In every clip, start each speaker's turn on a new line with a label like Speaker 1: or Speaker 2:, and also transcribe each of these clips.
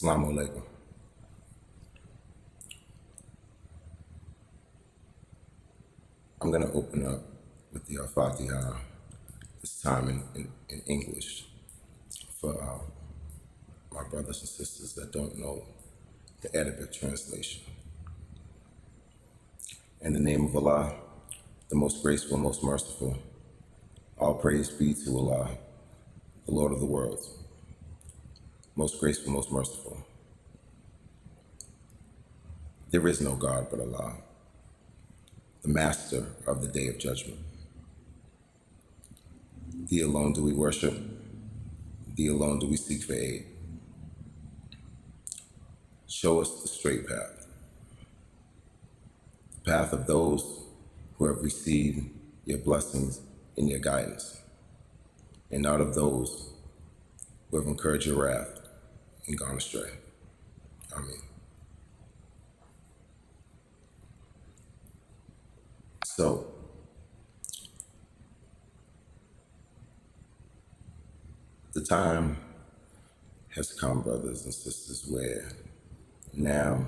Speaker 1: Assalamu alaikum. I'm going to open up with the Fatiha, this time in English, for my brothers and sisters that don't know the Arabic translation. In the name of Allah, the most graceful, most merciful, all praise be to Allah, the Lord of the worlds, most graceful, most merciful. There is no God but Allah, the master of the day of judgment. Thee alone do we worship, thee alone do we seek for aid. Show us the straight path, the path of those who have received your blessings and your guidance, and not of those who have incurred your wrath and gone astray. Amen. So, the time has come, brothers and sisters, where now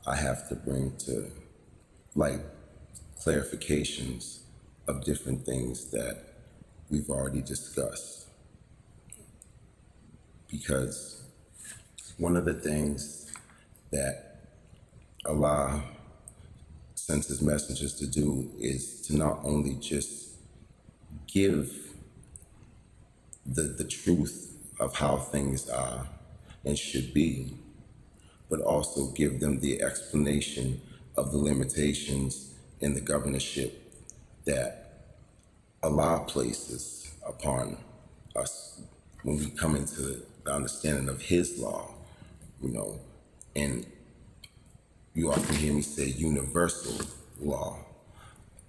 Speaker 1: I have to bring to light clarifications of different things that we've already discussed. Because one of the things that Allah sends his messengers to do is to not only just give the truth of how things are and should be, but also give them the explanation of the limitations in the governorship that Allah places upon us when we come into the understanding of his law, and you often hear me say universal law,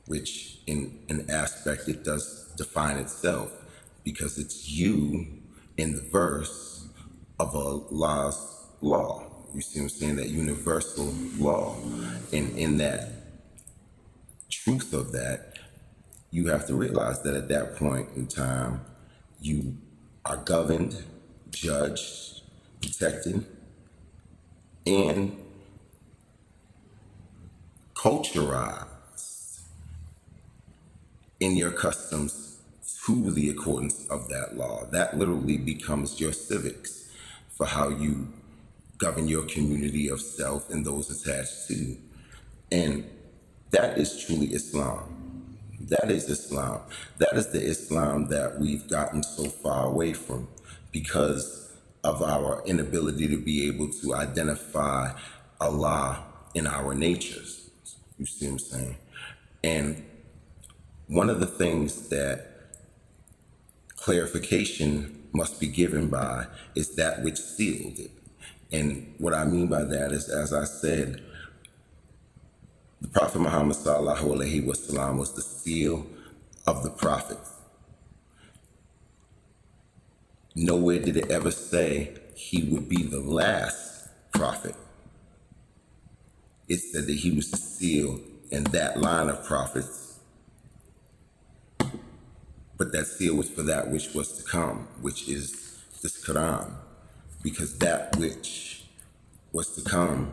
Speaker 1: which in an aspect it does define itself because it's you in the verse of Allah's law. You see what I'm saying? That universal law. And in that truth of that, you have to realize that at that point in time, you are governed, judged, protected, and culturized in your customs to the accordance of that law. That literally becomes your civics for how you govern your community of self and those attached to you. And that is truly Islam. That is Islam. That is the Islam that we've gotten so far away from because of our inability to be able to identify Allah in our natures. You see what I'm saying? And one of the things that clarification must be given by is that which sealed it. And what I mean by that is, as I said, the Prophet Muhammad sallallahu alaihi wasallam was the seal of the prophets. Nowhere did it ever say he would be the last prophet. It said that he was the seal in that line of prophets. But that seal was for that which was to come, which is this Quran. Because that which was to come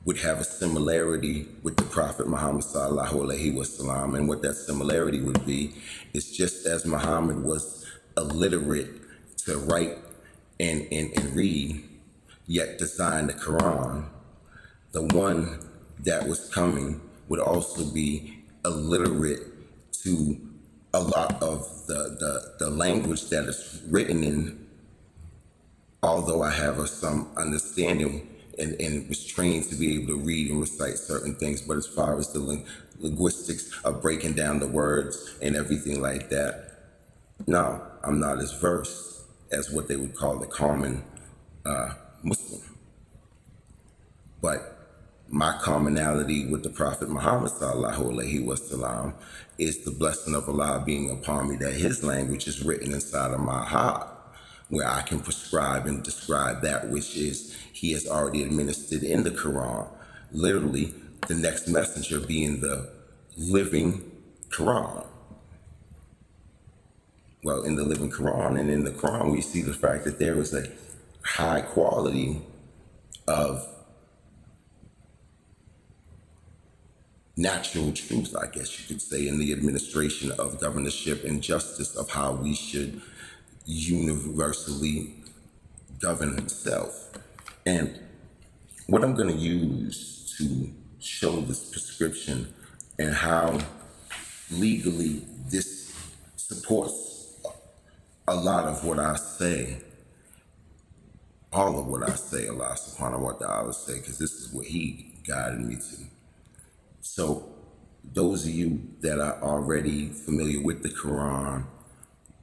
Speaker 1: would have a similarity with the Prophet Muhammad sallallahu alaihi wasallam. And what that similarity would be is just as Muhammad was illiterate to write and read, yet designed the Quran, the one that was coming would also be illiterate to a lot of the language that is written in, although I have some understanding and was trained to be able to read and recite certain things. But as far as the linguistics of breaking down the words and everything like that, no, I'm not as versed as what they would call the common Muslim. But my commonality with the Prophet Muhammad sallallahu alaihi wasallam is the blessing of Allah being upon me, that his language is written inside of my heart, where I can prescribe and describe that which is he has already administered in the Quran. Literally, the next messenger being the living Quran. Well, in the living Quran and in the Quran, we see the fact that there is a high quality of natural truth, I guess you could say, in the administration of governorship and justice of how we should universally govern itself. And what I'm going to use to show this prescription and how legally this supports a lot of what I say, all of what I say, Allah subhanahu wa ta'ala say, because this is what he guided me to. So those of you that are already familiar with the Quran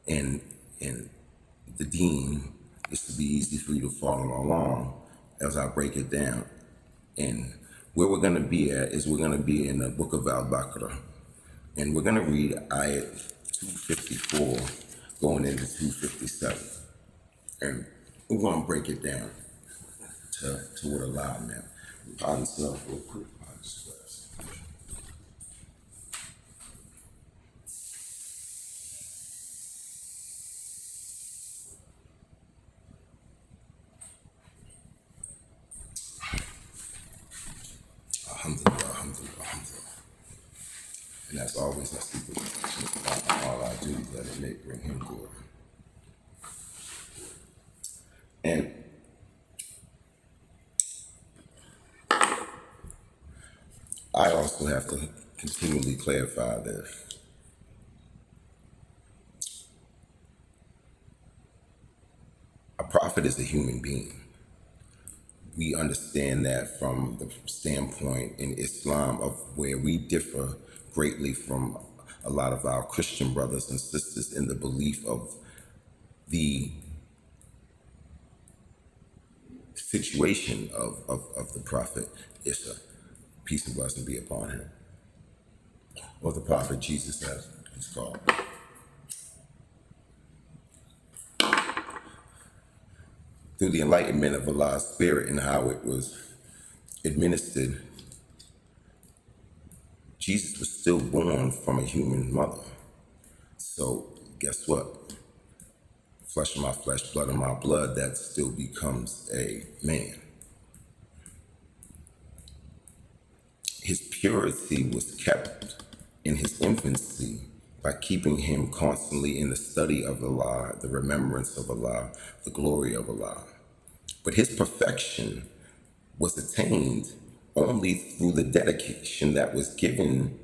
Speaker 1: and the Deen, this will be easy for you to follow along as I break it down. And where we're going to be at is we're going to be in the book of Al-Baqarah. And we're going to read ayat 254 going into 257. And we're going to break it down to what Allah meant. Pardon yourself real quick. Pardon yourself. Alhamdulillah, alhamdulillah, alhamdulillah. And that's always a secret. All I do is let it make bring him glory. And I also have to continually clarify that a prophet is a human being. We understand that from the standpoint in Islam of where we differ greatly from a lot of our Christian brothers and sisters in the belief of the situation of the prophet Isa, peace and blessing be upon him, or the prophet Jesus as he's called. Through the enlightenment of Allah's spirit and how it was administered, Jesus was still born from a human mother. So guess what? Flesh of my flesh, blood of my blood, that still becomes a man. His purity was kept in his infancy by keeping him constantly in the study of Allah, the remembrance of Allah, the glory of Allah. But his perfection was attained only through the dedication that was given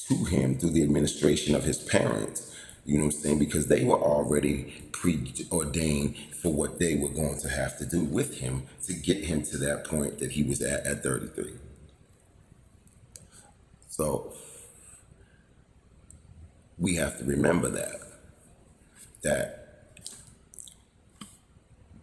Speaker 1: to him through the administration of his parents. You know what I'm saying? Because they were already preordained for what they were going to have to do with him to get him to that point that he was at 33. So we have to remember that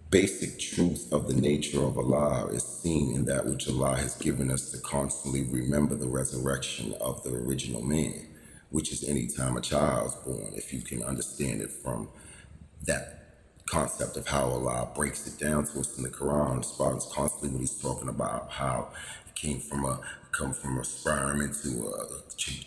Speaker 1: basic truth of the nature of Allah is seen in that which Allah has given us to constantly remember the resurrection of the original man, which is any time a child's born, if you can understand it from that concept of how Allah breaks it down to us in the Quran. Spartan's constantly when he's talking about how it come from a sperm into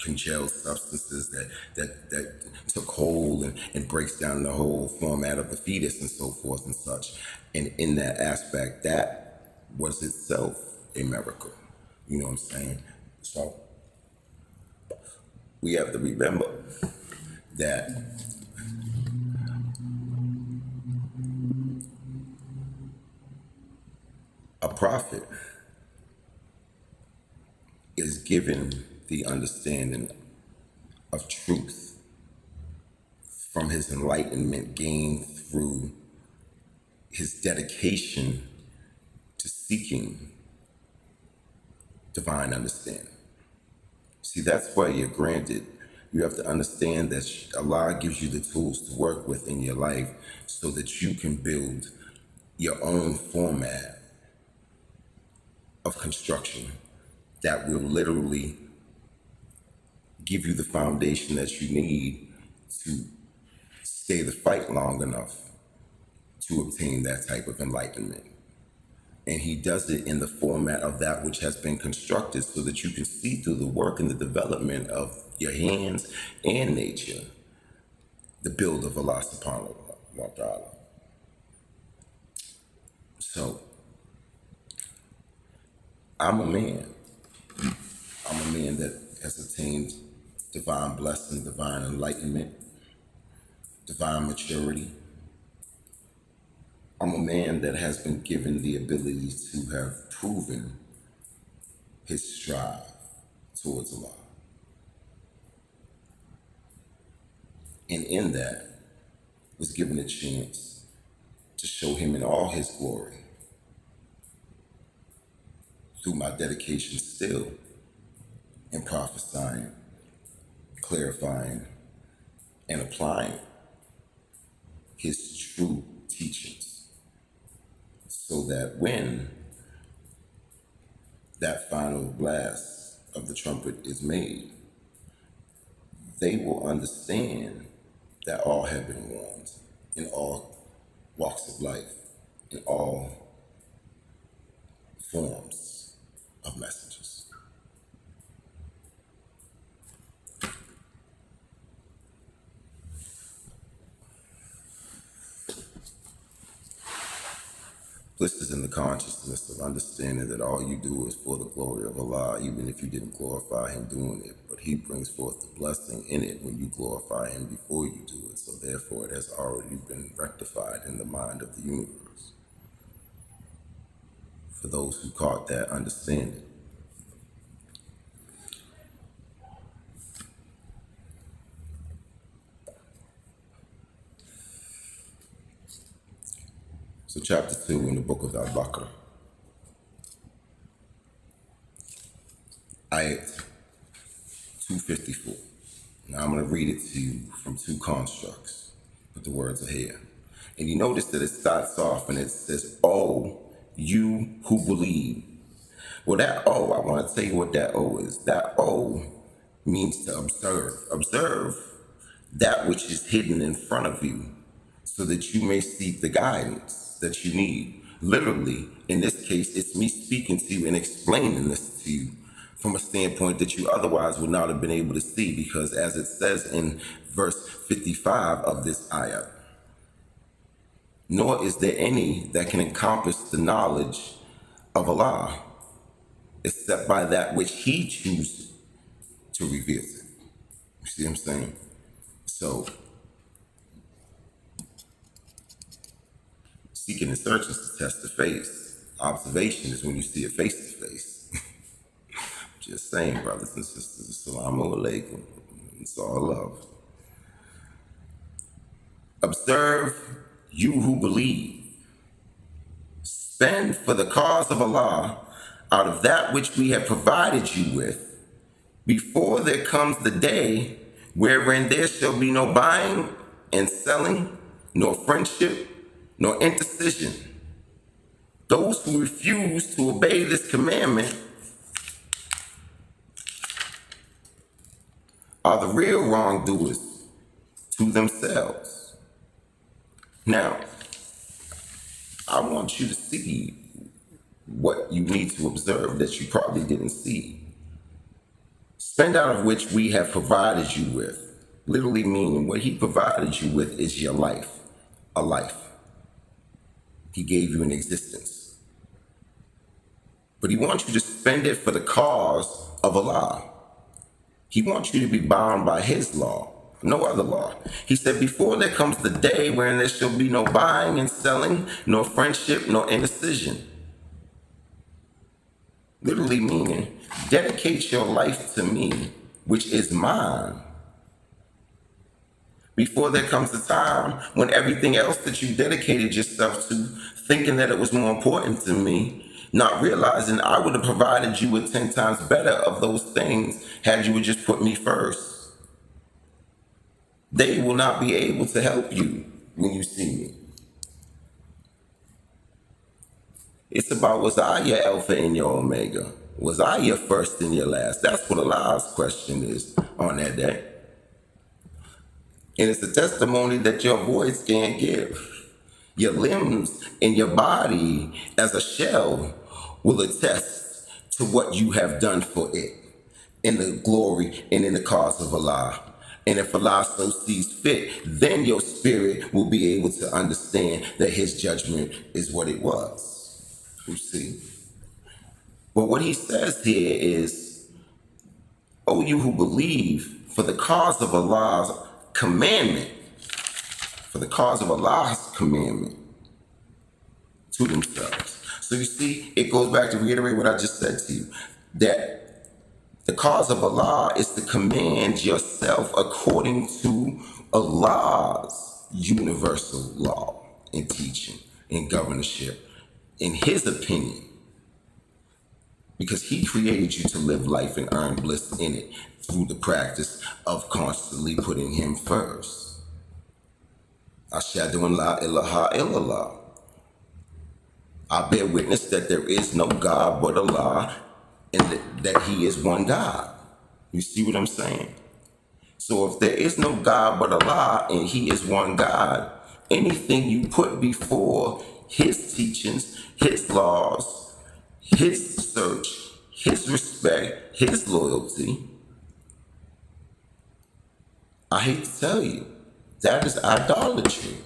Speaker 1: congealed substances that took hold and breaks down the whole format of the fetus and so forth and such. And in that aspect, that was itself a miracle. You know what I'm saying? So we have to remember that a prophet is given the understanding of truth from his enlightenment gained through his dedication to seeking divine understanding. See, that's why you're granted. You have to understand that Allah gives you the tools to work with in your life so that you can build your own format of construction that will literally give you the foundation that you need to stay the fight long enough to obtain that type of enlightenment. And he does it in the format of that which has been constructed so that you can see through the work and the development of your hands and nature, the build of Allah subhanahu wa ta'ala. So I'm a man. I'm a man that has attained divine blessing, divine enlightenment, divine maturity. I'm a man that has been given the ability to have proven his strive towards Allah. And in that was given a chance to show him in all his glory through my dedication still in prophesying, clarifying, and applying his true teachings so that when that final blast of the trumpet is made, they will understand that all have been warned in all walks of life, in all forms of messages. Bliss is in the consciousness of understanding that all you do is for the glory of Allah, even if you didn't glorify Him doing it. But He brings forth the blessing in it when you glorify Him before you do it. So therefore, it has already been rectified in the mind of the universe. For those who caught that understanding. So chapter 2 in the book of Al-Baqarah, ayat 254. Now I'm going to read it to you from two constructs, but the words are here. And you notice that it starts off and it says, "Oh, you who believe." Well, that "oh," I want to tell you what that "oh" is. That "oh" means to observe. Observe that which is hidden in front of you so that you may seek the guidance that you need. Literally, in this case, it's me speaking to you and explaining this to you from a standpoint that you otherwise would not have been able to see, because as it says in verse 55 of this ayah, nor is there any that can encompass the knowledge of Allah except by that which He chooses to reveal it. You see what I'm saying? So, seeking and searching is to test the face. Observation is when you see it face to face. Just saying, brothers and sisters, assalamu alaikum. It's all love. Observe, you who believe. Spend for the cause of Allah out of that which we have provided you with, before there comes the day wherein there shall be no buying and selling, nor friendship, nor intercession. Those who refuse to obey this commandment are the real wrongdoers to themselves. Now, I want you to see what you need to observe that you probably didn't see. Spend out of which we have provided you with. Literally meaning what He provided you with is your life, a life. He gave you an existence. But He wants you to spend it for the cause of Allah. He wants you to be bound by His law, no other law. He said, before there comes the day wherein there shall be no buying and selling, nor friendship, nor indecision. Literally meaning, dedicate your life to me, which is mine. Before there comes a time when everything else that you dedicated yourself to, thinking that it was more important to me, not realizing I would have provided you with 10 times better of those things had you would just put me first. They will not be able to help you when you see me. It's about, was I your Alpha and your Omega? Was I your first and your last? That's what Allah's question is on that day. And it's a testimony that your voice can't give. Your limbs and your body as a shell will attest to what you have done for it in the glory and in the cause of Allah. And if Allah so sees fit, then your spirit will be able to understand that His judgment is what it was. You see? But what he says here is, "O you who believe, for the cause of Allah's commandment, for the cause of Allah's commandment to themselves." So you see, it goes back to reiterate what I just said to you, that the cause of Allah is to command yourself according to Allah's universal law and teaching and governorship, in His opinion, because He created you to live life and earn bliss in it through the practice of constantly putting Him first. Ashhadu an la ilaha illallah. I bear witness that there is no God but Allah, and that He is one God. You see what I'm saying? So if there is no God but Allah and He is one God, anything you put before His teachings, His laws, His search, His respect, His loyalty, I hate to tell you, that is idolatry.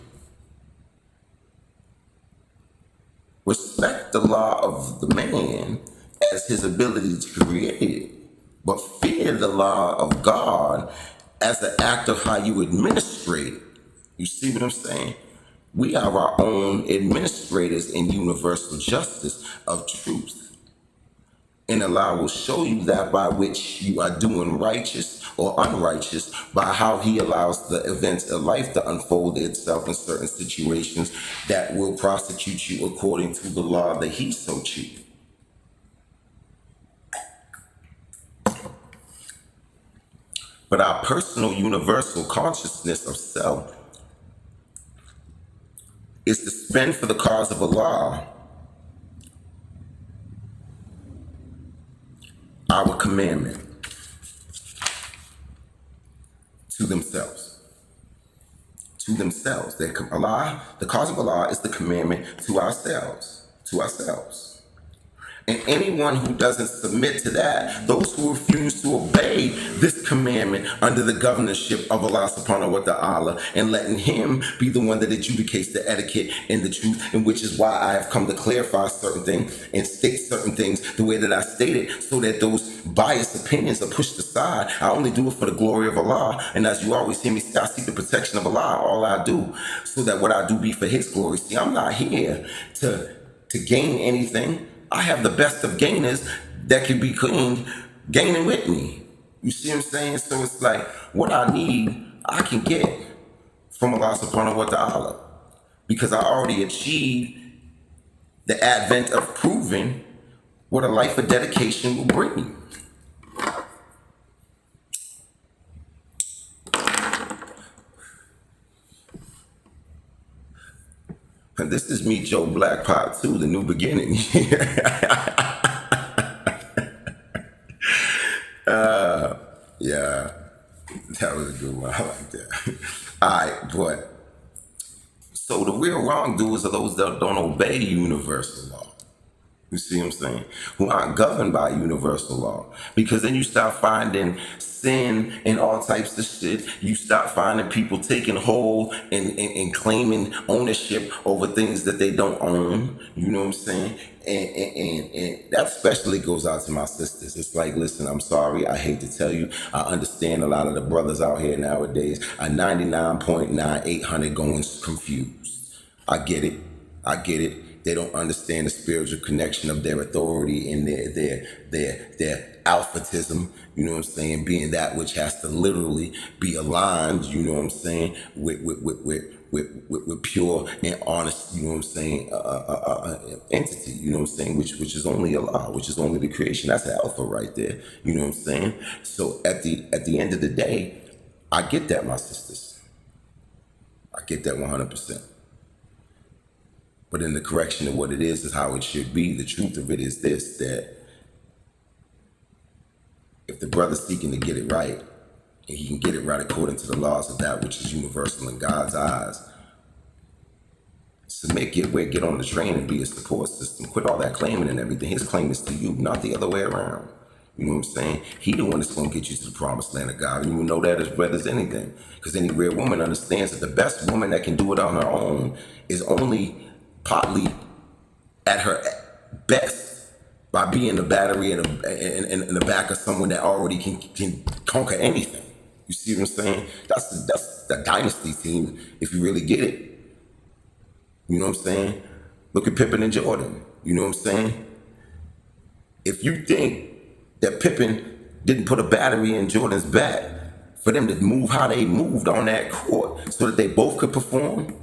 Speaker 1: Respect the law of the man as his ability to create it, but fear the law of God as an act of how you administrate it. You see what I'm saying? We are our own administrators in universal justice of truth. And Allah will show you that by which you are doing righteous or unrighteous, by how He allows the events of life to unfold itself in certain situations that will prosecute you according to the law that He so chooses. But our personal universal consciousness of self is to spend for the cause of Allah our commandment to themselves. To themselves. Allah, the cause of Allah is the commandment to ourselves. To ourselves. And anyone who doesn't submit to that, those who refuse to obey this commandment under the governorship of Allah subhanahu wa ta'ala, and letting Him be the one that adjudicates the etiquette and the truth, and which is why I have come to clarify certain things and state certain things the way that I stated, so that those biased opinions are pushed aside. I only do it for the glory of Allah, and as you always hear me say, I seek the protection of Allah, all I do, so that what I do be for His glory. See, I'm not here to gain anything. I have the best of gainers that can be gaining with me. You see what I'm saying? So it's like, what I need, I can get from Allah subhanahu wa ta'ala, because I already achieved the advent of proving what a life of dedication will bring you. And this is me, Joe Blackpot, too, the new beginning. Yeah, that was a good one. I like that. All right, but so the real wrongdoers are those that don't obey universal law. You see what I'm saying? Who aren't governed by universal law. Because then you start finding sin and all types of shit. You start finding people taking hold and claiming ownership over things that they don't own. You know what I'm saying? And that especially goes out to my sisters. It's like, listen, I'm sorry. I hate to tell you. I understand a lot of the brothers out here nowadays are 99.9800 going confused. I get it. I get it. They don't understand the spiritual connection of their authority and their alphatism, you know what I'm saying, being that which has to literally be aligned, you know what I'm saying, with pure and honest, you know what I'm saying, entity, you know what I'm saying, which is only Allah, which is only the creation. That's alpha right there, you know what I'm saying. So at the end of the day, I get that, my sisters. I get that 100%. But in the correction of what it is how it should be. The truth of it is this, that if the brother's seeking to get it right, and he can get it right according to the laws of that which is universal in God's eyes, submit, get on the train and be a support system. Quit all that claiming and everything. His claim is to you, not the other way around. You know what I'm saying? He the one that's going to get you to the promised land of God. And you know that as well as anything. Because any real woman understands that the best woman that can do it on her own is only partly at her best by being the battery in the back of someone that already can conquer anything. You see what I'm saying? That's the dynasty team if you really get it. You know what I'm saying? Look at Pippen and Jordan. You know what I'm saying? If you think that Pippen didn't put a battery in Jordan's back for them to move how they moved on that court so that they both could perform,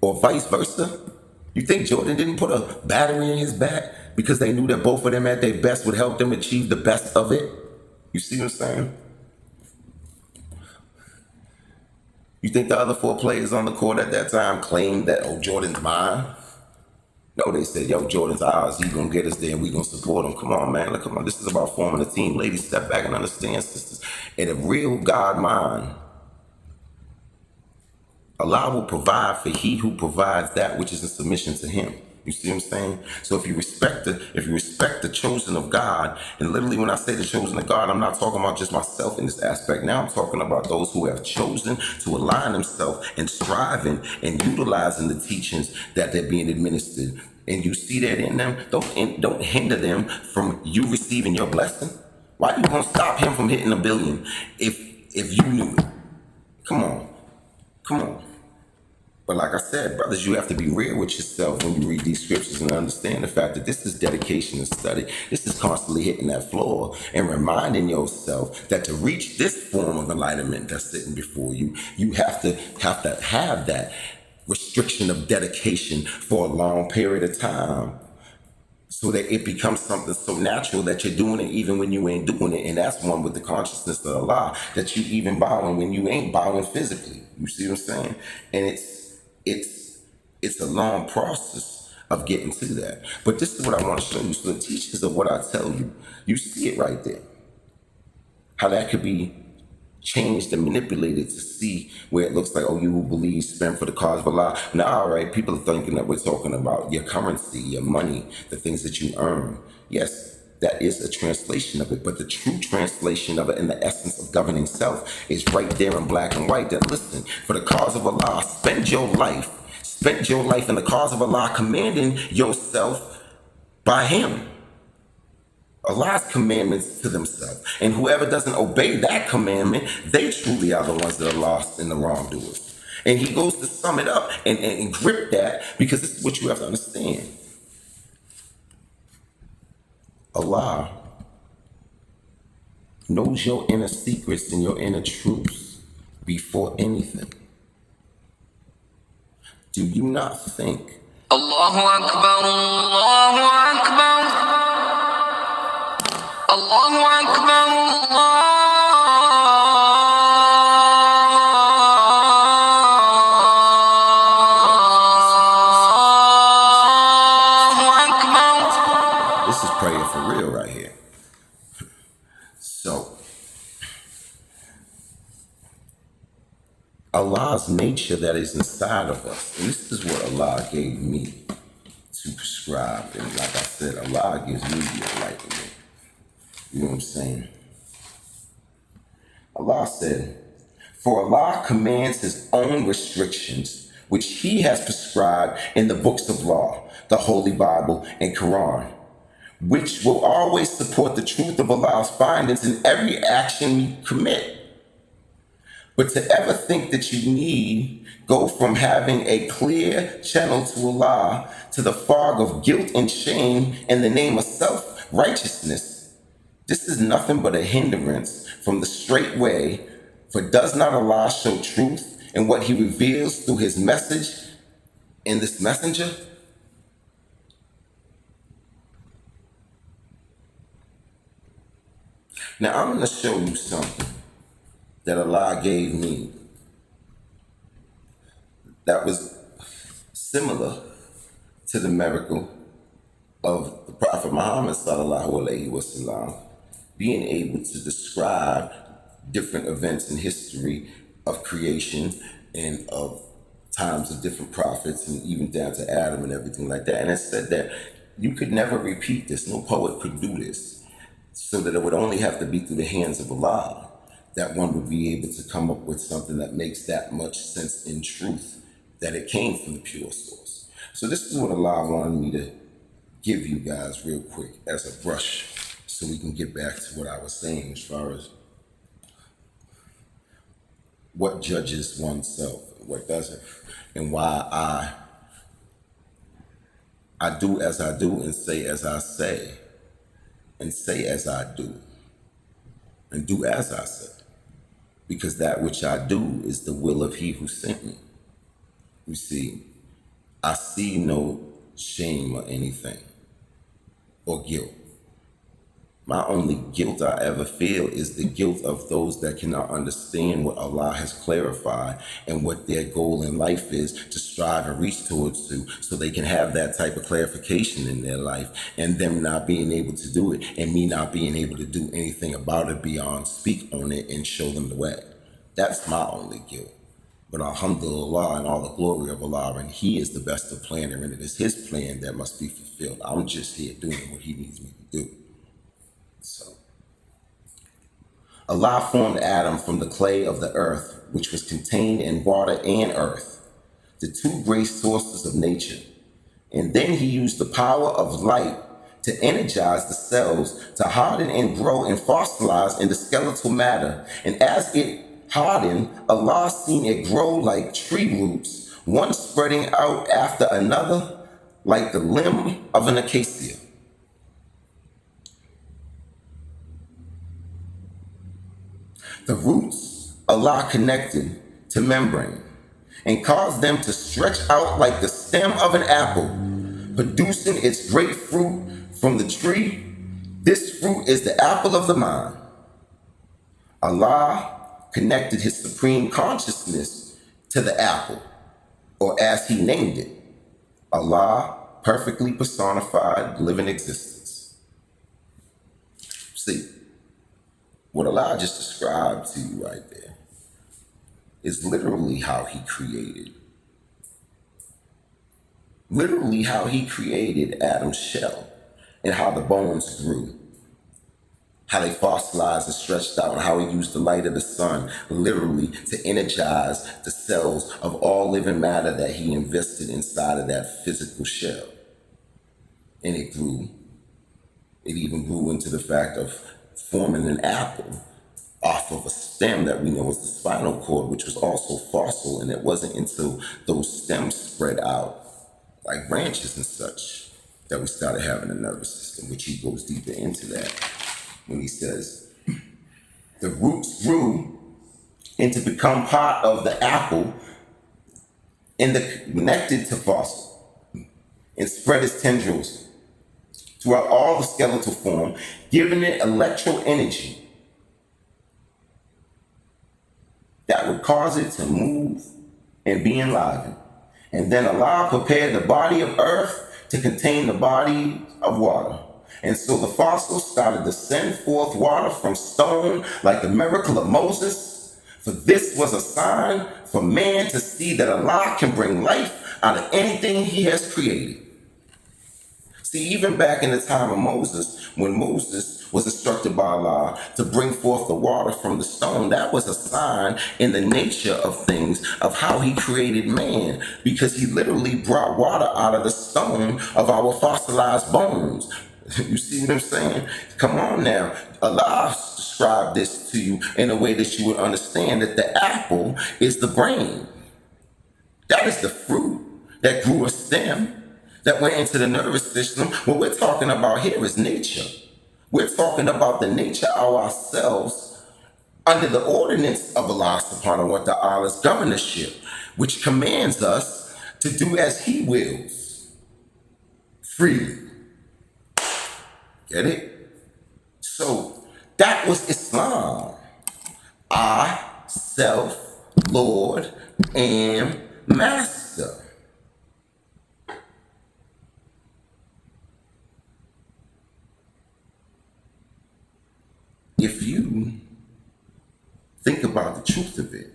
Speaker 1: or vice versa, you think Jordan didn't put a battery in his back because they knew that both of them at their best would help them achieve the best of it? You see what I'm saying? You think the other four players on the court at that time claimed that, oh, Jordan's mine? No, they said, yo, Jordan's ours. He's going to get us there and we're going to support him. Come on, man. Look, come on. This is about forming a team. Ladies, step back and understand, sisters. In a real God mind, Allah will provide for he who provides that which is in submission to him. You see what I'm saying? So if you respect the chosen of God, and literally when I say the chosen of God, I'm not talking about just myself in this aspect. Now I'm talking about those who have chosen to align themselves and striving and utilizing the teachings that they're being administered. And you see that in them, don't hinder them from you receiving your blessing. Why you gonna stop him from hitting 1 billion if you knew it? Come on. Come on. But like I said, brothers, you have to be real with yourself when you read these scriptures and understand the fact that this is dedication and study. This is constantly hitting that floor and reminding yourself that to reach this form of enlightenment that's sitting before you, you have to have that restriction of dedication for a long period of time, so that it becomes something so natural that you're doing it even when you ain't doing it. And that's one with the consciousness of Allah, that you even bowing when you ain't bowing physically. You see what I'm saying? And it's a long process of getting to that. But this is what I want to show you. So the teachings of what I tell you, you see it right there. How that could be changed and manipulated to see where it looks like, oh, you who believe spend for the cause of Allah. Now, all right, people are thinking that we're talking about your currency, your money, the things that you earn. Yes, that is a translation of it, but the true translation of it and the essence of governing self is right there in black and white. That listen, for the cause of Allah, spend your life in the cause of Allah, commanding yourself by Him. Allah's commandments to themselves. And whoever doesn't obey that commandment, they truly are the ones that are lost in the wrongdoers. And he goes to sum it up and grip that, because this is what you have to understand. Allah knows your inner secrets and your inner truths before anything. Do you not think
Speaker 2: Allahu Akbar, Allahu Akbar, Allahu Akbar, Allahu Akbar?
Speaker 1: this is prayer for real right here? So, Allah's nature that is inside of us, and this is what Allah gave me to prescribe. And like I said, Allah gives me the enlightenment. You know what I'm saying? Allah said, for Allah commands His own restrictions, which He has prescribed in the books of law, the Holy Bible and Quran, which will always support the truth of Allah's findings in every action we commit. But to ever think that you need go from having a clear channel to Allah to the fog of guilt and shame in the name of self-righteousness, this is nothing but a hindrance from the straight way. For does not Allah show truth in what He reveals through His message in this messenger? Now I'm going to show you something that Allah gave me that was similar to the miracle of the Prophet Muhammad sallallahu alaihi wasallam being able to describe different events in history of creation and of times of different prophets and even down to Adam and everything like that. And it said that you could never repeat this. No poet could do this. So that it would only have to be through the hands of Allah that one would be able to come up with something that makes that much sense in truth, that it came from the pure source. So this is what Allah wanted me to give you guys real quick as a brush so we can get back to what I was saying as far as what judges oneself, what doesn't, and why I do as I do and say as I say and say as I do and do as I say. Because that which I do is the will of he who sent me. You see, I see no shame or anything or guilt. My only guilt I ever feel is the guilt of those that cannot understand what Allah has clarified and what their goal in life is to strive and reach towards to, so they can have that type of clarification in their life, and them not being able to do it and me not being able to do anything about it beyond speak on it and show them the way. That's my only guilt. But alhamdulillah, and all the glory of Allah, and He is the best of planner, and it is His plan that must be fulfilled. I'm just here doing what He needs me to do. So, Allah formed Adam from the clay of the earth, which was contained in water and earth, the two great sources of nature. And then He used the power of light to energize the cells, to harden and grow and fossilize in the skeletal matter. And as it hardened, Allah seen it grow like tree roots, one spreading out after another, like the limb of an acacia. The roots Allah connected to membrane and caused them to stretch out like the stem of an apple, producing its great fruit from the tree. This fruit is the apple of the mind. Allah connected His supreme consciousness to the apple, or as He named it, Allah, perfectly personified living existence. See, what Allah just described to you right there is literally how He created. Literally how He created Adam's shell and how the bones grew, how they fossilized and stretched out, and how He used the light of the sun literally to energize the cells of all living matter that He invested inside of that physical shell. And it grew. It even grew into the fact of forming an apple off of a stem that we know as the spinal cord, which was also fossil. And it wasn't until those stems spread out like branches and such that we started having a nervous system, which he goes deeper into that when he says the roots grew and to become part of the apple and connected to fossil and spread its tendrils throughout all the skeletal form, giving it electro energy that would cause it to move and be enlivened. And then Allah prepared the body of earth to contain the body of water. And so the fossils started to send forth water from stone like the miracle of Moses. For this was a sign for man to see that Allah can bring life out of anything He has created. See, even back in the time of Moses, when Moses was instructed by Allah to bring forth the water from the stone, that was a sign in the nature of things of how He created man, because He literally brought water out of the stone of our fossilized bones. You see what I'm saying? Come on now. Allah described this to you in a way that you would understand that the apple is the brain. That is the fruit that grew a stem that went into the nervous system. What we're talking about here is nature. We're talking about the nature of ourselves under the ordinance of Allah subhanahu wa ta'ala's governorship, which commands us to do as He wills, freely. Get it? So that was Islam. I, self, Lord, am Master. If you think about the truth of it,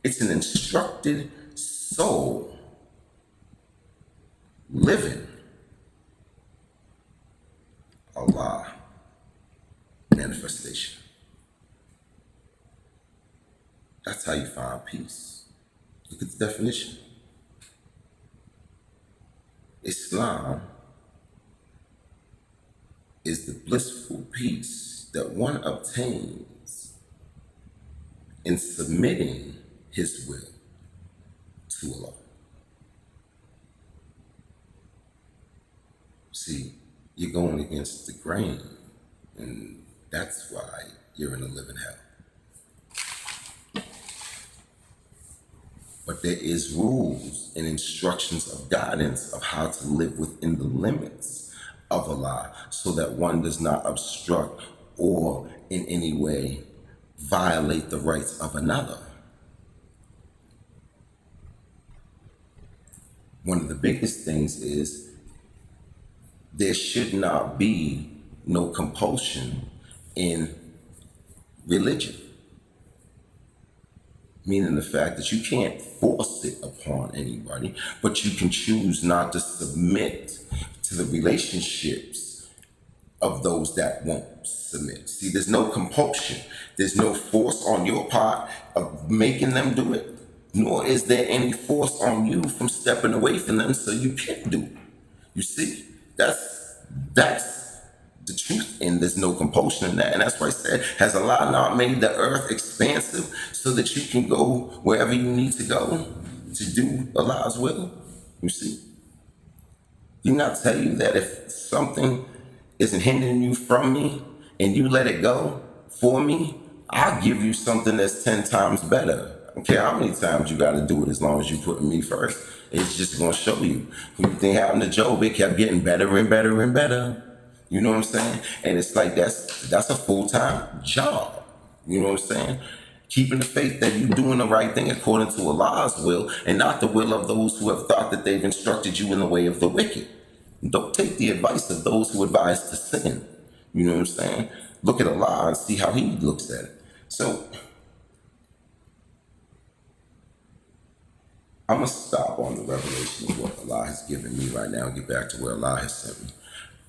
Speaker 1: it's an instructed soul living Allah manifestation. That's how you find peace. Look at the definition. Islam is the blissful peace that one obtains in submitting his will to Allah. See, you're going against the grain, and that's why you're in a living hell. But there is rules and instructions of guidance of how to live within the limits of Allah so that one does not obstruct or in any way violate the rights of another. One of the biggest things is there should not be no compulsion in religion. Meaning the fact that you can't force it upon anybody, but you can choose not to submit to the relationships of those that won't submit. See, there's no compulsion. There's no force on your part of making them do it, nor is there any force on you from stepping away from them so you can't do it. You see, that's the truth, and there's no compulsion in that. And that's why I said, has Allah not made the earth expansive so that you can go wherever you need to go to do Allah's will? You see, do not tell you that if something isn't hindering you from me and you let it go for me, I'll give you something that's 10 times better. I don't care how many times you got to do it, as long as you put me first. It's just going to show you. What you think happened to Job? It kept getting better and better and better. You know what I'm saying? And it's like that's a full-time job. You know what I'm saying? Keeping the faith that you're doing the right thing according to Allah's will and not the will of those who have thought that they've instructed you in the way of the wicked. Don't take the advice of those who advise to sin. You know what I'm saying? Look at Allah and see how He looks at it. So I'm going to stop on the revelation of what Allah has given me right now and get back to where Allah has sent me.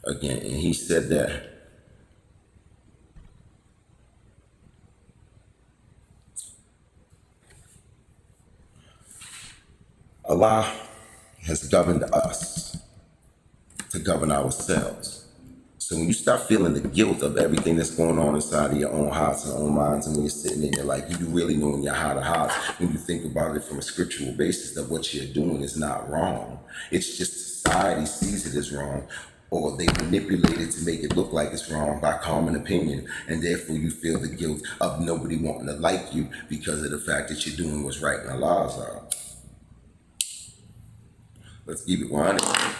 Speaker 1: Again, and He said that Allah has governed us to govern ourselves. So when you start feeling the guilt of everything that's going on inside of your own hearts and own minds, and when you're sitting in there like you really know in your heart of hearts, when you think about it from a scriptural basis, that what you're doing is not wrong. It's just society sees it as wrong, or they manipulate it to make it look like it's wrong by common opinion, and therefore you feel the guilt of nobody wanting to like you because of the fact that you're doing what's right in Allah's eyes. Let's keep it 100.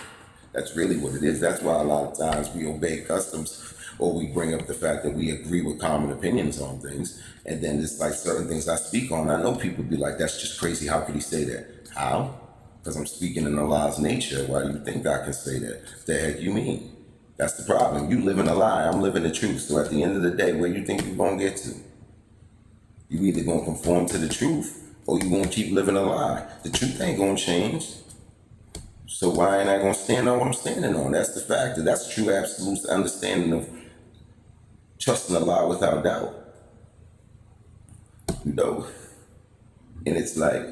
Speaker 1: That's really what it is. That's why a lot of times we obey customs, or we bring up the fact that we agree with common opinions on things. And then it's like certain things I speak on. I know people be like, that's just crazy. How could he say that? How? Because I'm speaking in Allah's nature. Why do you think I can say that? The heck you mean? That's the problem. You live in a lie. I'm living the truth. So at the end of the day, where you think you're going to get to? You either going to conform to the truth, or you going to keep living a lie. The truth ain't going to change. So why ain't I going to stand on what I'm standing on? That's the factor. That's true absolute understanding of trusting Allah without doubt. You know? And it's like,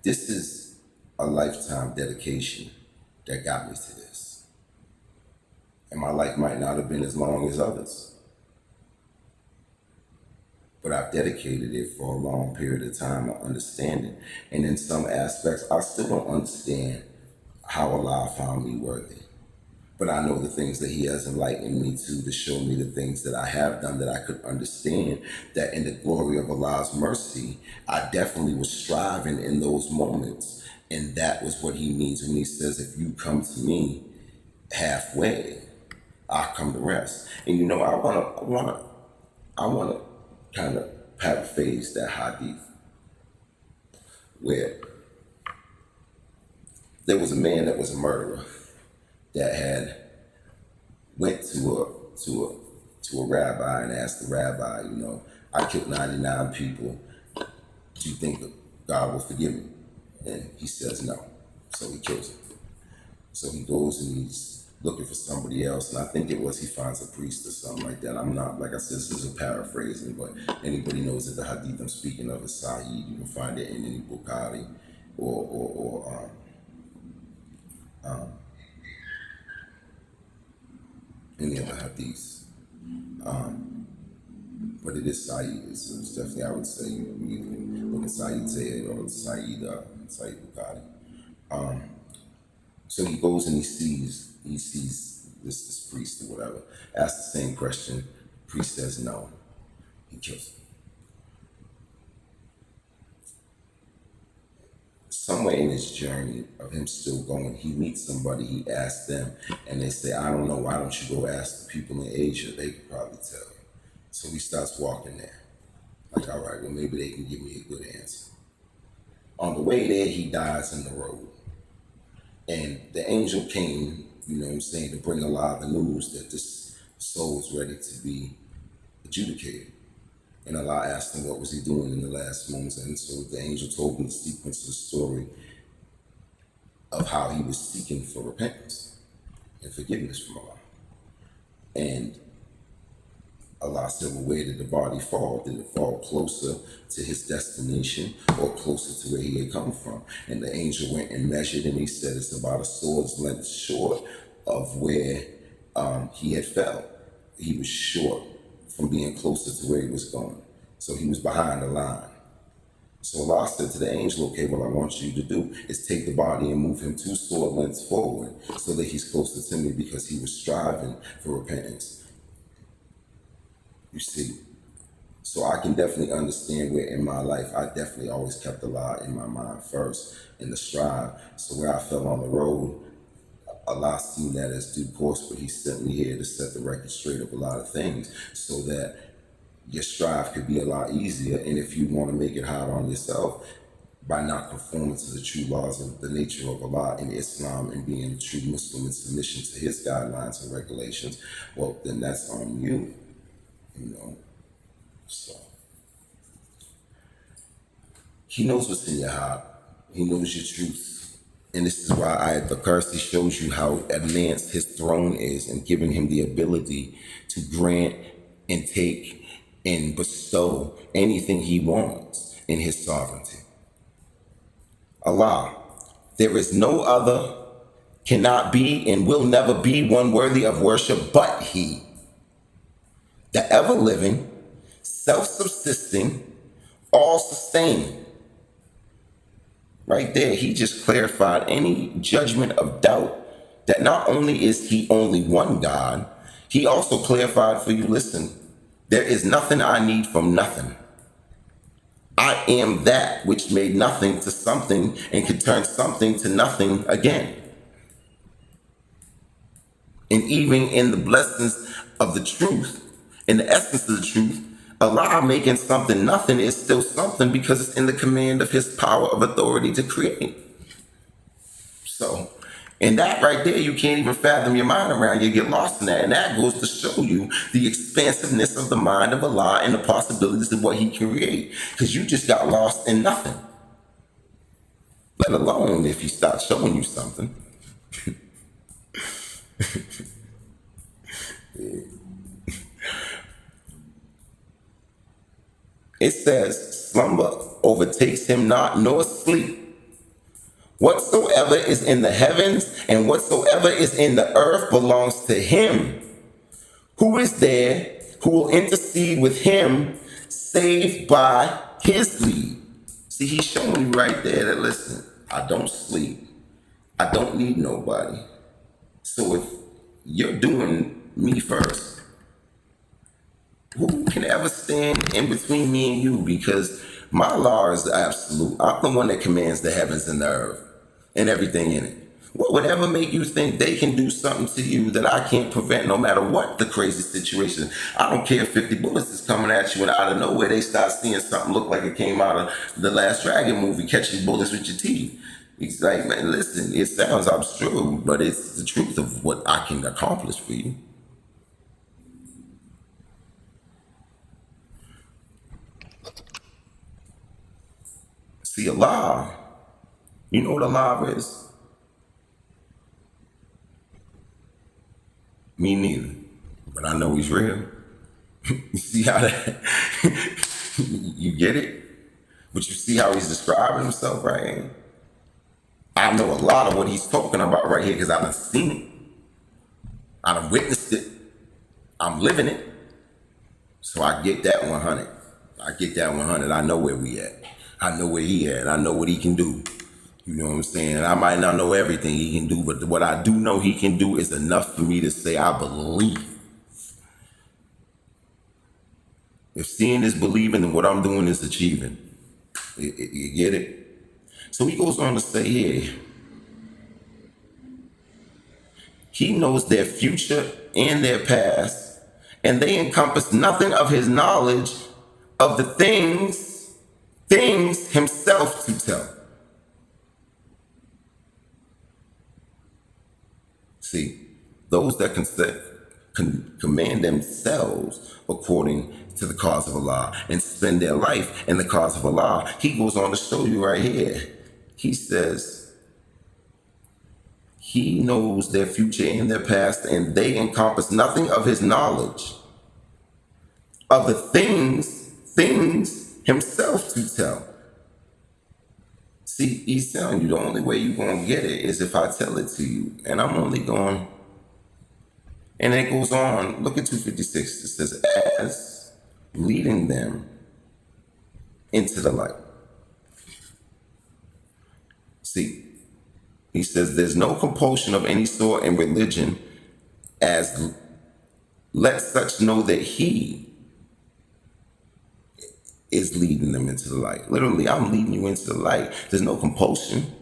Speaker 1: this is a lifetime dedication that got me to this. And my life might not have been as long as others. But I've dedicated it for a long period of time of understanding. And in some aspects, I still don't understand how Allah found me worthy. But I know the things that He has enlightened me to show me the things that I have done that I could understand, that in the glory of Allah's mercy, I definitely was striving in those moments. And that was what He means when He says, if you come to me halfway, I'll come to rest. And you know, I wanna kind of paraphrase that hadith where there was a man that was a murderer that had went to a rabbi and asked the rabbi, you know, I killed 99 people. Do you think that God will forgive me? And he says no. So he kills him. So he goes and he's looking for somebody else. And I think it was he finds a priest or something like that. I'm not, like I said, this is a paraphrasing, but anybody knows that the hadith I'm speaking of is Sahih. You can find it in any Bukhari or any other hadiths. But it is Sahih. It's definitely, I would say, you can look at Sahih Zayd or Sahih Bukhari. So he goes and he sees this priest or whatever. Asks the same question. Priest says no. He kills him. Somewhere in his journey of him still going, he meets somebody, he asks them, and they say, I don't know, why don't you go ask the people in Asia? They could probably tell you. So he starts walking there. Like, all right, well, maybe they can give me a good answer. On the way there, he dies in the road. And the angel came, you know what I'm saying, to bring a lot of the news that this soul is ready to be adjudicated. And Allah asked him what was he doing in the last moments. And so the angel told him the sequence of the story of how he was seeking for repentance and forgiveness from Allah. And Allah said, well, where did the body fall? Did it fall closer to his destination or closer to where he had come from? And the angel went and measured, and he said it's about a sword's length short of where he had fell. He was short from being closer to where he was going. So he was behind the line. So Allah said to the angel, okay, what I want you to do is take the body and move him 2 sword lengths forward so that he's closer to me, because he was striving for repentance. You see, so I can definitely understand where in my life I definitely always kept Allah in my mind first in the strive. So where I fell on the road, Allah seen that as due course, but he sent me here to set the record straight of a lot of things so that your strive could be a lot easier. And if you want to make it hard on yourself by not conforming to the true laws of the nature of Allah in Islam and being a true Muslim in submission to his guidelines and regulations, well, then that's on you, you know. So he knows what's in your heart. He knows your truth. And this is why Ayat al-Kursi shows you how advanced his throne is and giving him the ability to grant and take and bestow anything he wants in his sovereignty. Allah, there is no other, cannot be, and will never be one worthy of worship but he, the ever-living, self-subsisting, all-sustaining. Right there, he just clarified any judgment of doubt that not only is he only one God, he also clarified for you, listen, there is nothing I need from nothing. I am that which made nothing to something and can turn something to nothing again. And even in the blessings of the truth, in the essence of the truth, Allah making something nothing is still something because it's in the command of his power of authority to create. So, and that right there, you can't even fathom your mind around. You get lost in that. And that goes to show you the expansiveness of the mind of Allah and the possibilities of what he can create. Because you just got lost in nothing. Let alone if he starts showing you something. It says, slumber overtakes him not, nor sleep. Whatsoever is in the heavens and whatsoever is in the earth belongs to him. Who is there who will intercede with him, saved by his lead? See, he's showing you right there that, listen, I don't sleep. I don't need nobody. So if you're doing me first, who can ever stand in between me and you? Because my law is absolute. I'm the one that commands the heavens and the earth and everything in it. What would ever make you think they can do something to you that I can't prevent, no matter what the crazy situation? I don't care if 50 bullets is coming at you and out of nowhere they start seeing something look like it came out of the Last Dragon movie, catching bullets with your teeth. It's like, man, listen, it sounds absurd, but it's the truth of what I can accomplish for you. See, Allah, you know what Allah is? Me neither. But I know he's real. You see how that, you get it? But you see how he's describing himself right here? I know a lot of what he's talking about right here because I done seen it. I done witnessed it. I'm living it. So I get that 100. I get that 100. I know where we at. I know where he at. I know what he can do. You know what I'm saying? I might not know everything he can do, but what I do know he can do is enough for me to say I believe. If seeing is believing, then what I'm doing is achieving. You get it? So he goes on to say here, he knows their future and their past, and they encompass nothing of his knowledge of the things himself to tell. See, those that command themselves according to the cause of Allah and spend their life in the cause of Allah, he goes on to show you right here. He says, he knows their future and their past, and they encompass nothing of his knowledge of the things himself to tell. See, he's telling you the only way you're going to get it is if I tell it to you. And I'm only going, and it goes on. Look at 256. It says, as leading them into the light. See, he says there's no compulsion of any sort in religion, as let such know that he is leading them into the light. Literally, I'm leading you into the light. There's no compulsion.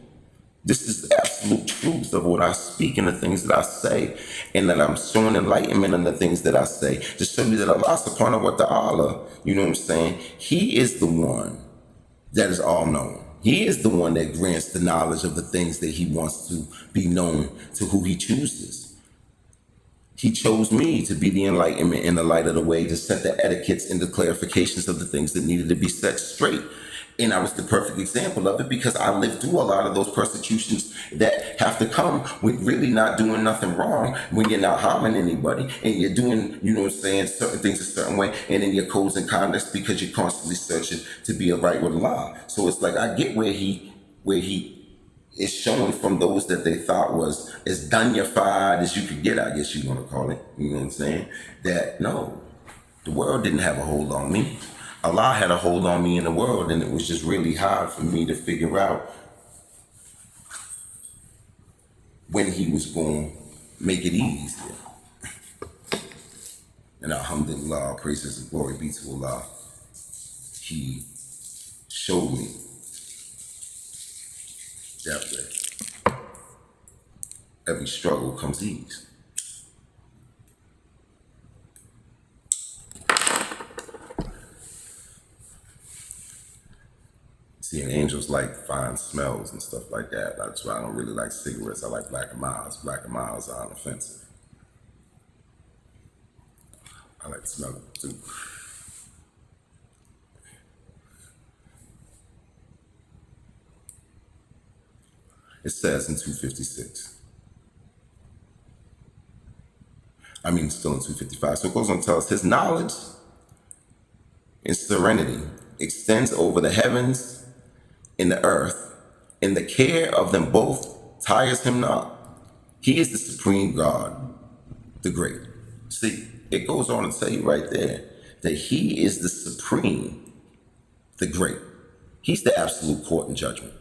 Speaker 1: This is the absolute truth of what I speak and the things that I say, and that I'm showing enlightenment in the things that I say to show you that Allah subhanahu wa ta'ala, you know what I'm saying? He is the one that is all knowing. He is the one that grants the knowledge of the things that he wants to be known to who he chooses. He chose me to be the enlightenment and the light of the way, to set the etiquettes and the clarifications of the things that needed to be set straight. And I was the perfect example of it because I lived through a lot of those persecutions that have to come with really not doing nothing wrong when you're not harming anybody and you're doing, you know what I'm saying, certain things a certain way, and in your codes and conducts because you're constantly searching to be right with Allah. So it's like I get where he is showing from those that they thought was as dunyified as you could get, I guess you want to call it, you know what I'm saying, that no, the world didn't have a hold on me. Allah had a hold on me in the world, and it was just really hard for me to figure out when he was going to make it easier. And alhamdulillah, praises and glory be to Allah. He showed me that every struggle comes ease. See, and angels like fine smells and stuff like that. That's why I don't really like cigarettes. I like Black and Milds. Black and Milds are unoffensive. I like to smell them too. It says in 256. Still in 255. So it goes on to tell us his knowledge and serenity extends over the heavens and the earth, and the care of them both tires him not. He is the supreme God, the great. See, it goes on to tell you right there that he is the supreme, the great. He's the absolute court and judgment.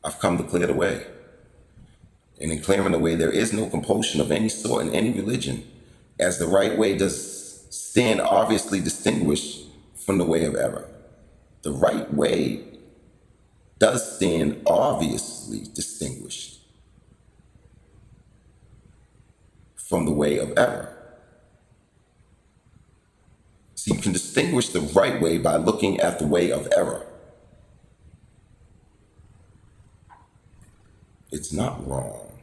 Speaker 1: I've come to clear the way. And in clearing the way, there is no compulsion of any sort in any religion, as the right way does stand obviously distinguished from the way of error. The right way does stand obviously distinguished from the way of error. So you can distinguish the right way by looking at the way of error. It's not wrong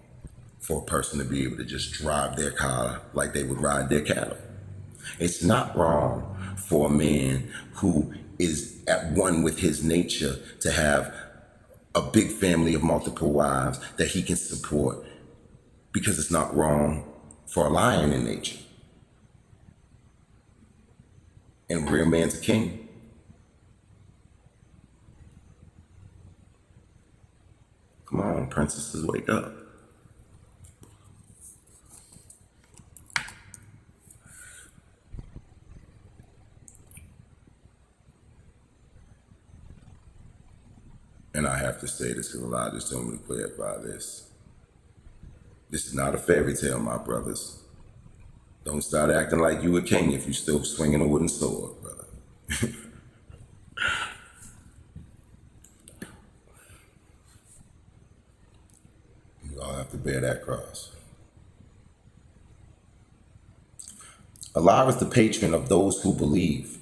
Speaker 1: for a person to be able to just drive their car like they would ride their cattle. It's not wrong for a man who is at one with his nature to have a big family of multiple wives that he can support, because it's not wrong for a lion in nature. And a real man's a king. Come on, princesses, wake up. And I have to say this because Allah just told me to clarify this. This is not a fairy tale, my brothers. Don't start acting like you a king if you still swinging a wooden sword, brother. You all have to bear that cross. Allah is the patron of those who believe.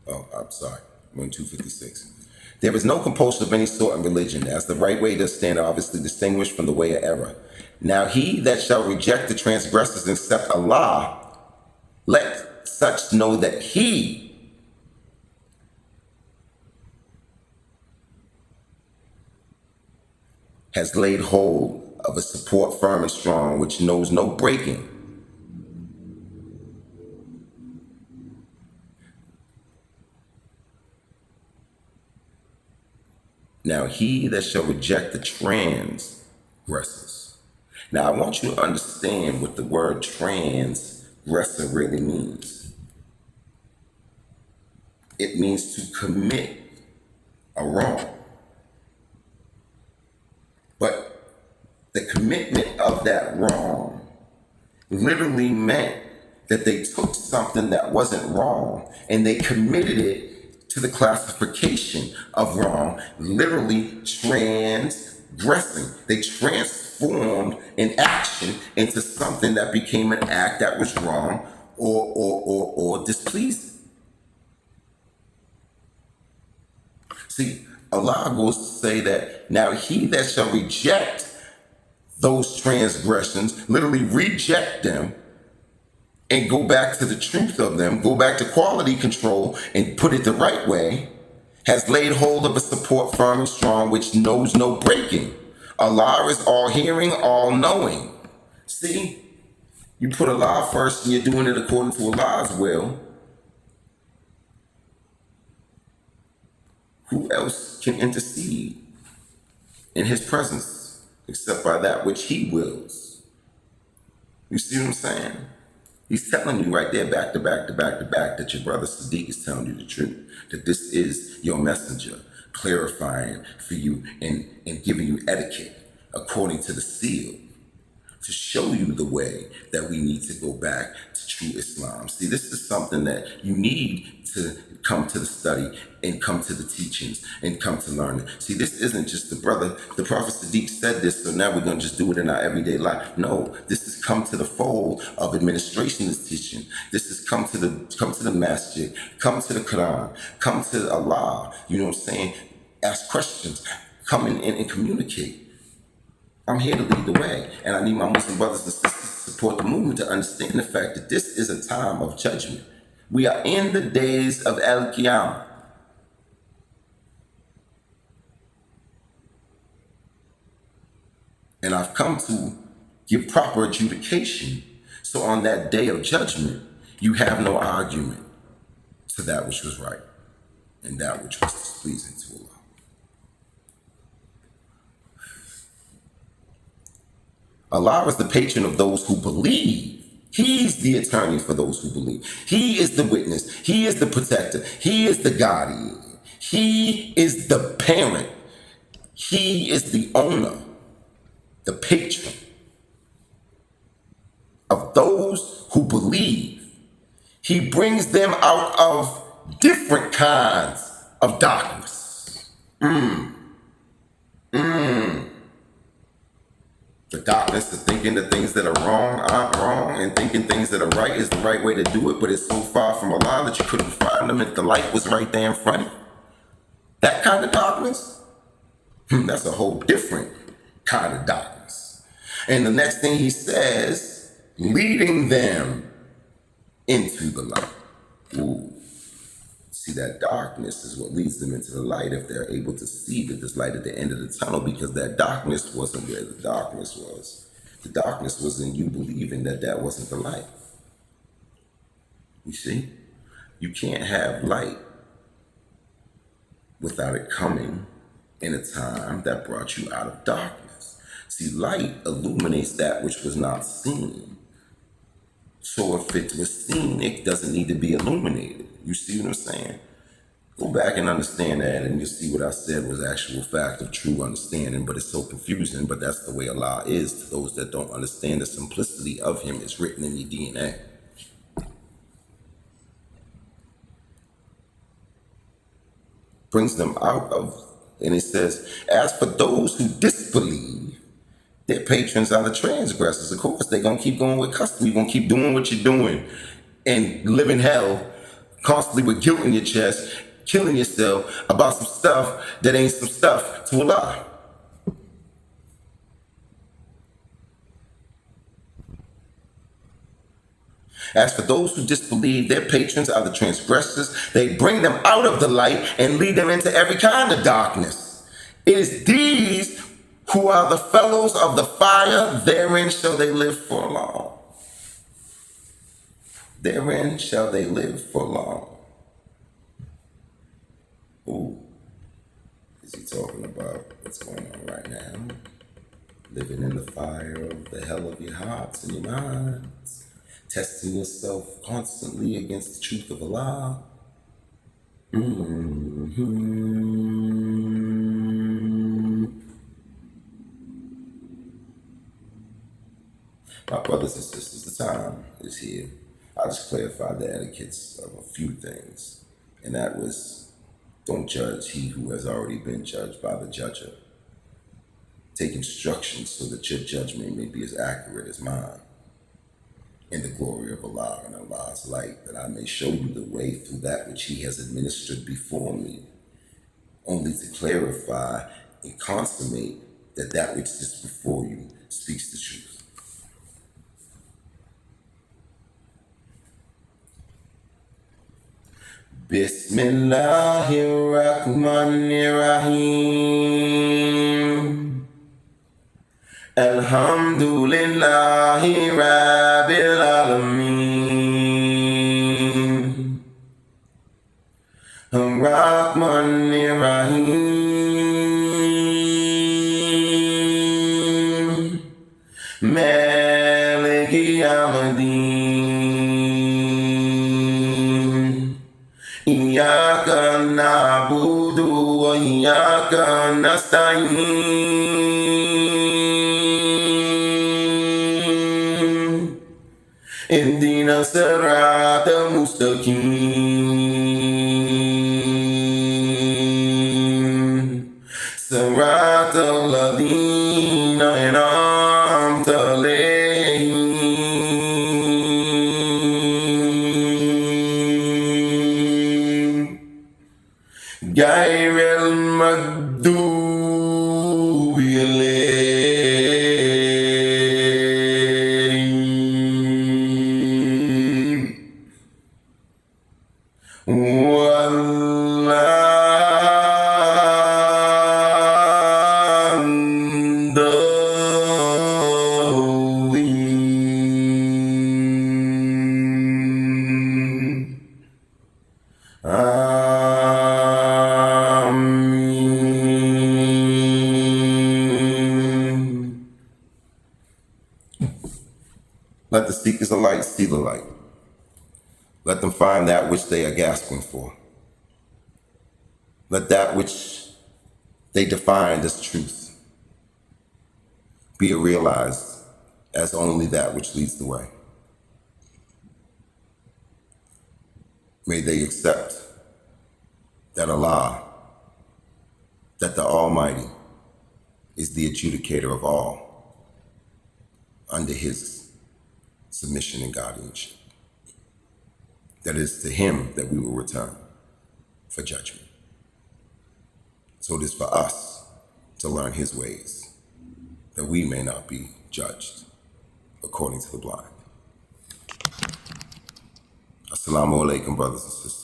Speaker 1: Oh, I'm sorry. I'm in 256. There is no compulsion of any sort in religion, as the right way does stand obviously distinguished from the way of error. Now he that shall reject the transgressors and accept Allah, let such know that he has laid hold of a support firm and strong, which knows no breaking. Now he that shall reject the transgressors. Now I want you to understand what the word transgressor really means. It means to commit a wrong. But the commitment of that wrong literally meant that they took something that wasn't wrong and they committed it to the classification of wrong, literally transgressing. They transformed an action into something that became an act that was wrong or displeasing. See, Allah goes to say that now he that shall reject those transgressions, literally reject them, and go back to the truth of them, go back to quality control and put it the right way, has laid hold of a support firm and strong, which knows no breaking. Allah is all hearing, all knowing. See, you put Allah first and you're doing it according to Allah's will. Who else can intercede in his presence except by that which he wills? You see what I'm saying? He's telling you right there, back to back to back to back, that your brother Sadiq is telling you the truth. That this is your messenger, clarifying for you and giving you etiquette according to the seal, to show you the way that we need to go back to true Islam. See, this is something that you need to come to the study and come to the teachings and come to learn it. See, this isn't just the Prophet Sadiq said this, so now we're going to just do it in our everyday life. No, this has come to the fold of administration is teaching. This has come to the masjid, come to the Quran, come to Allah, you know what I'm saying? Ask questions, come in and communicate. I'm here to lead the way, and I need my Muslim brothers and sisters to support the movement to understand the fact that this is a time of judgment. We are in the days of Al-Qiyamah. And I've come to give proper adjudication, so on that day of judgment, you have no argument to that which was right and that which was displeasing to Allah. Allah is the patron of those who believe. He's the attorney for those who believe. He is the witness. He is the protector. He is the guardian. He is the parent. He is the owner, the patron of those who believe. He brings them out of different kinds of darkness. The darkness of thinking the things that are wrong aren't wrong, and thinking things that are right is the right way to do it, but it's so far from Allah that you couldn't find them if the light was right there in front of you. That kind of darkness, that's a whole different kind of darkness. And the next thing he says, leading them into the light. Ooh. See, that darkness is what leads them into the light if they're able to see that there's light at the end of the tunnel, because that darkness wasn't where the darkness was. The darkness was in you believing that that wasn't the light. You see? You can't have light without it coming in a time that brought you out of darkness. See, light illuminates that which was not seen. So if it was seen, it doesn't need to be illuminated. You see what I'm saying? Go back and understand that, and you'll see what I said was actual fact of true understanding, but it's so confusing. But that's the way Allah is to those that don't understand the simplicity of Him. It's written in your DNA. Brings them out of, and it says, as for those who disbelieve, their patrons are the transgressors. Of course, they're going to keep going with custom. You're going to keep doing what you're doing and live in hell constantly with guilt in your chest, killing yourself about some stuff that ain't some stuff to Allah. As for those who disbelieve, their patrons are the transgressors. They bring them out of the light and lead them into every kind of darkness. It is these who are the fellows of the fire. Therein shall they live for long. Therein shall they live for long. Ooh, is he talking about what's going on right now? Living in the fire of the hell of your hearts and your minds. Testing yourself constantly against the truth of Allah. My brothers and sisters, the time is here. I just clarified the etiquettes of a few things. And that was, don't judge he who has already been judged by the judger. Take instructions so that your judgment may be as accurate as mine. In the glory of Allah and Allah's light, that I may show you the way through that which He has administered before me, only to clarify and consummate that that which is before you speaks the truth. Bismillahirrahmanirrahim. Alhamdulillahi Rabbil Alameen. Ar-Rahmanir Rahim. Maliki Yawmiddin. Iyyaka na'budu wa iyyaka nasta'in. Ihdina siratal mustaqim. Siratal ladhina an'amta alayhim. Ghayril maghdubi alayhim Amin. Let the seekers of light see the light. Let them find that which they are gasping for. Let that which they defined as truth be realized as only that which leads the way. May they accept that Allah, that the Almighty, is the adjudicator of all under His submission and guardianship. That is to Him that we will return for judgment. So it is for us to learn His ways, that we may not be judged according to the blind. Assalamu alaikum, brothers and sisters.